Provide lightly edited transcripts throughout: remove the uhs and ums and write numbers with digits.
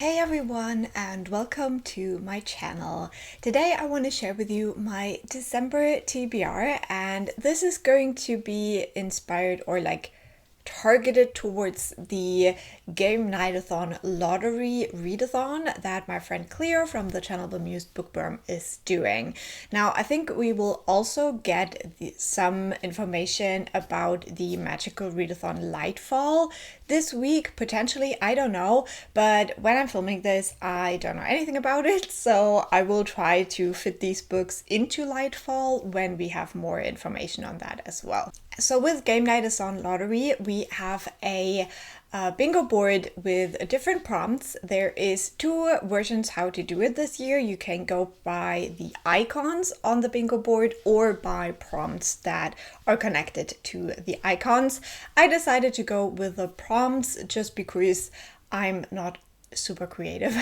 Hey everyone, and welcome to my channel. Today I want to share with you my December TBR, and this is going to be inspired or targeted towards the Gamenightathon lottery readathon that my friend Cleo from the channel Bemused Bookworm is doing. Now, I think we will also get some information about the magical readathon Lightfall this week, potentially, I don't know, but when I'm filming this, I don't know anything about it, so I will try to fit these books into Lightfall when we have more information on that as well. So with Gamenightathon lottery, we have a bingo board with different prompts. There is two versions how to do it this year. You can go by the icons on the bingo board or by prompts that are connected to the icons. I decided to go with the prompts just because I'm not super creative.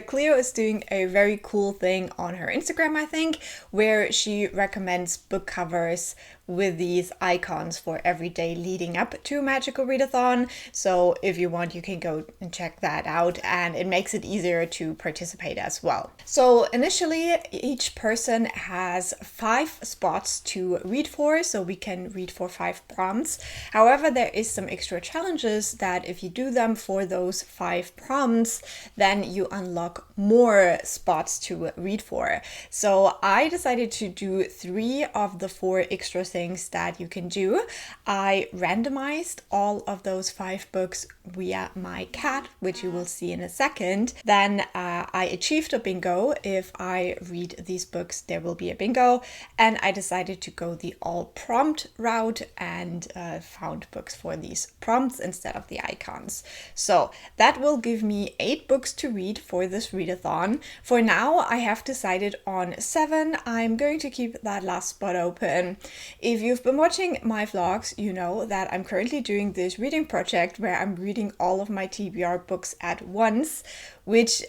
Cleo is doing a very cool thing on her Instagram, I think, where she recommends book covers with these icons for every day leading up to a magical readathon. So if you want, you can go and check that out, and it makes it easier to participate as well. So initially, each person has 5 spots to read for, so we can read for 5 prompts. However, there is some extra challenges that if you do them for those 5 prompts, then you unlock more spots to read for. So I decided to do 3 of the 4 extra things that you can do. I randomized all of those 5 books via my cat, which you will see in a second. Then I achieved a bingo. If I read these books, there will be a bingo. And I decided to go the all prompt route and found books for these prompts instead of the icons. So that will give me 8 books to read for this readathon. For now, I have decided on 7. I'm going to keep that last spot open. If you've been watching my vlogs, you know that I'm currently doing this reading project where I'm reading all of my TBR books at once, which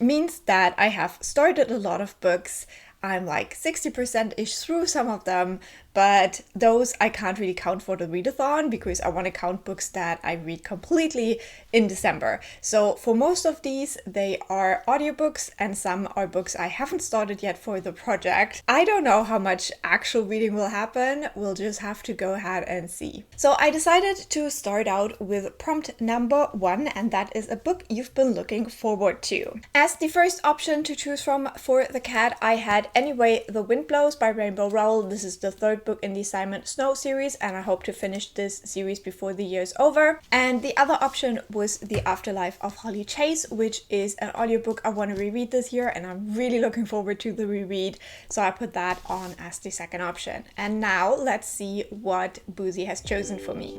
means that I have started a lot of books. I'm like 60%-ish through some of them, but those I can't really count for the readathon because I want to count books that I read completely in December. So for most of these, they are audiobooks and some are books I haven't started yet for the project. I don't know how much actual reading will happen. We'll just have to go ahead and see. So I decided to start out with prompt number 1, and that is a book you've been looking forward to. As the first option to choose from for the cat, I had Anyway the Wind Blows by Rainbow Rowell. This is the 3rd book in the Simon Snow series, and I hope to finish this series before the year is over. And the other option was The Afterlife of Holly Chase, which is an audiobook I want to reread this year, and I'm really looking forward to the reread, so I put that on as the second option. And now let's see what Boozy has chosen for me.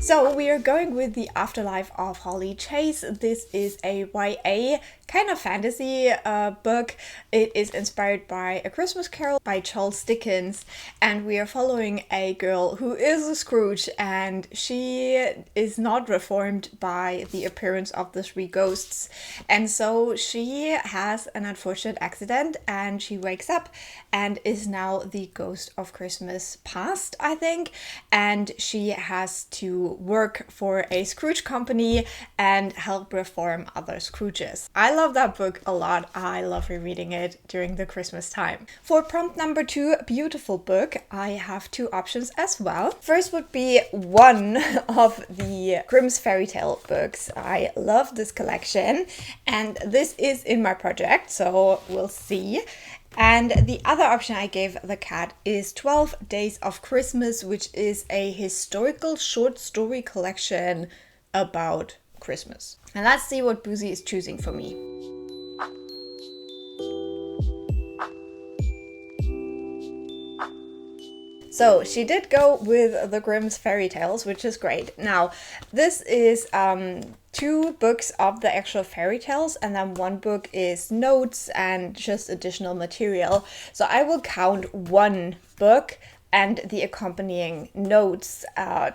So we are going with The Afterlife of Holly Chase. This is a YA kind of fantasy book. It is inspired by A Christmas Carol by Charles Dickens, and we are following a girl who is a Scrooge, and she is not reformed by the appearance of the 3 ghosts. And so she has an unfortunate accident and she wakes up and is now the ghost of Christmas past, I think, and she has to work for a Scrooge company and help reform other Scrooges. I love that book a lot. I love rereading it during the Christmas time. For prompt number 2, beautiful book, I have 2 options as well. First would be one of the Grimm's fairy tale books. I love this collection, and this is in my project, so we'll see. And the other option I gave the cat is 12 Days of Christmas, which is a historical short story collection about Christmas. And let's see what Boozy is choosing for me. So she did go with the Grimm's fairy tales, which is great. Now, this is 2 books of the actual fairy tales, and then 1 book is notes and just additional material. So I will count 1 book and the accompanying notes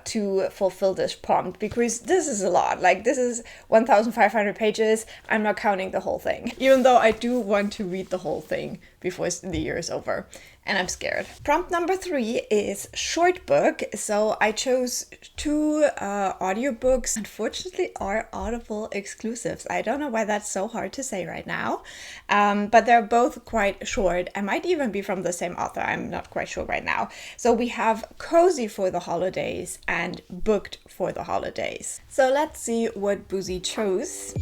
to fulfill this prompt, because this is a lot. Like, this is 1,500 pages. I'm not counting the whole thing, even though I do want to read the whole thing before the year is over. and I'm scared. Prompt number 3 is short book. So I chose 2 audiobooks, unfortunately are Audible exclusives. I don't know why that's so hard to say right now, but they're both quite short and might even be from the same author. I'm not quite sure right now. So we have Cozy for the Holidays and Booked for the Holidays. So let's see what Boozy chose.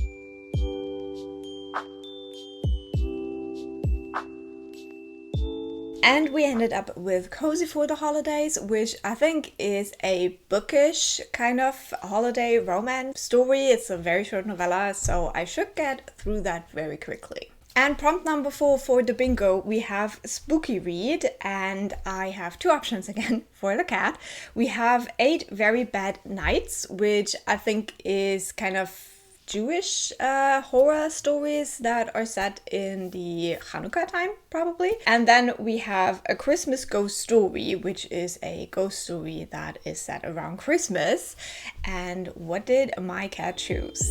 And we ended up with Cozy for the Holidays, which I think is a bookish kind of holiday romance story. It's a very short novella, so I should get through that very quickly. And prompt number 4 for the bingo, we have Spooky Read, and I have 2 options again for the cat. We have 8 Very Bad Nights, which I think is kind of Jewish horror stories that are set in the Hanukkah time, probably. And then we have A Christmas Ghost Story, which is a ghost story that is set around Christmas. And what did my cat choose?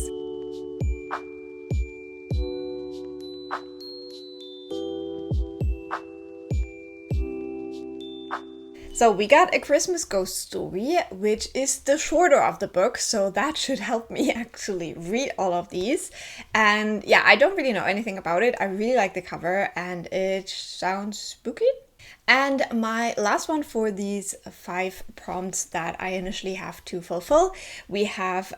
So we got A Christmas Ghost Story, which is the shorter of the book, so that should help me actually read all of these. And yeah, I don't really know anything about it. I really like the cover and it sounds spooky. And my last one for these 5 prompts that I initially have to fulfill, we have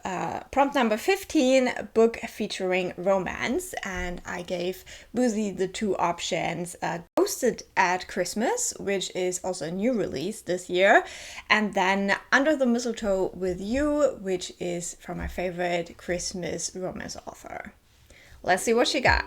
prompt number 15, book featuring romance. And I gave Boozy the 2 options, Ghosted at Christmas, which is also a new release this year, and then Under the Mistletoe with You, which is from my favorite Christmas romance author. Let's see what she got.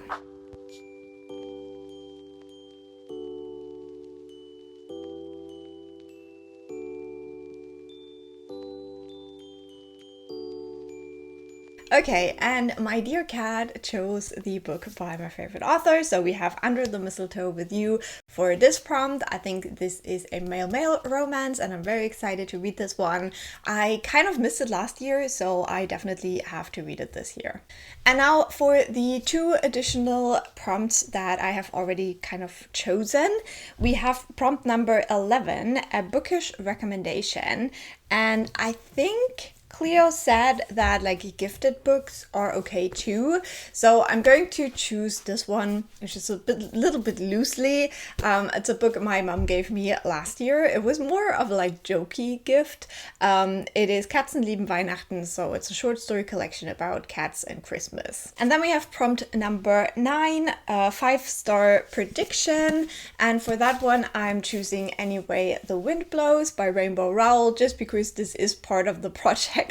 Okay, and my dear cat chose the book by my favorite author, so we have Under the Mistletoe with You for this prompt. I think this is a male-male romance and I'm very excited to read this one. I kind of missed it last year, so I definitely have to read it this year. And now for the 2 additional prompts that I have already kind of chosen. We have prompt number 11, a bookish recommendation, and I think Cleo said that like gifted books are okay too, so I'm going to choose this one, which is a little bit loosely. It's a book my mom gave me last year. It was more of a like jokey gift. It is Katzen lieben Weihnachten, so it's a short story collection about cats and Christmas. And then we have prompt number 9, a 5-star prediction, and for that one I'm choosing Anyway the Wind Blows by Rainbow Rowell, just because this is part of the project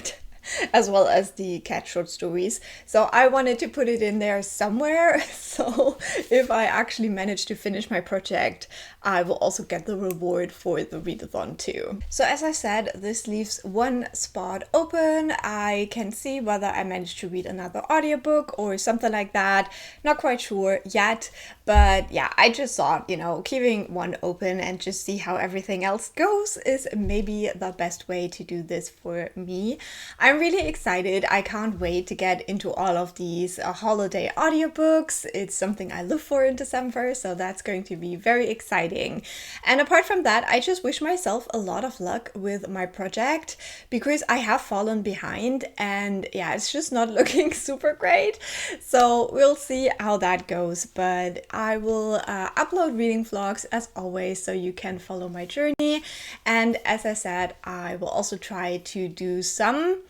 as well as the cat short stories. So I wanted to put it in there somewhere. So if I actually manage to finish my project, I will also get the reward for the readathon too. So as I said, this leaves 1 spot open. I can see whether I managed to read another audiobook or something like that. Not quite sure yet, but yeah, I just thought, you know, keeping 1 open and just see how everything else goes is maybe the best way to do this for me. I'm really excited. I can't wait to get into all of these holiday audiobooks. It's something I look for in December, so that's going to be very exciting. And apart from that, I just wish myself a lot of luck with my project, because I have fallen behind and yeah, it's just not looking super great. So we'll see how that goes, but I will upload reading vlogs as always, so you can follow my journey. And as I said, I will also try to do some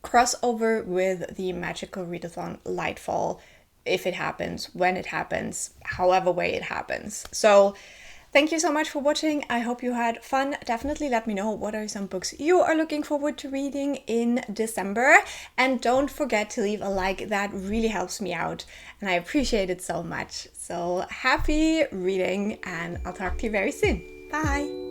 crossover with the magical readathon Lightfall, if it happens, when it happens, however way it happens. So thank you so much for watching. I hope you had fun. Definitely let me know what are some books you are looking forward to reading in December. And don't forget to leave a like. That really helps me out and I appreciate it so much. So happy reading and I'll talk to you very soon. Bye!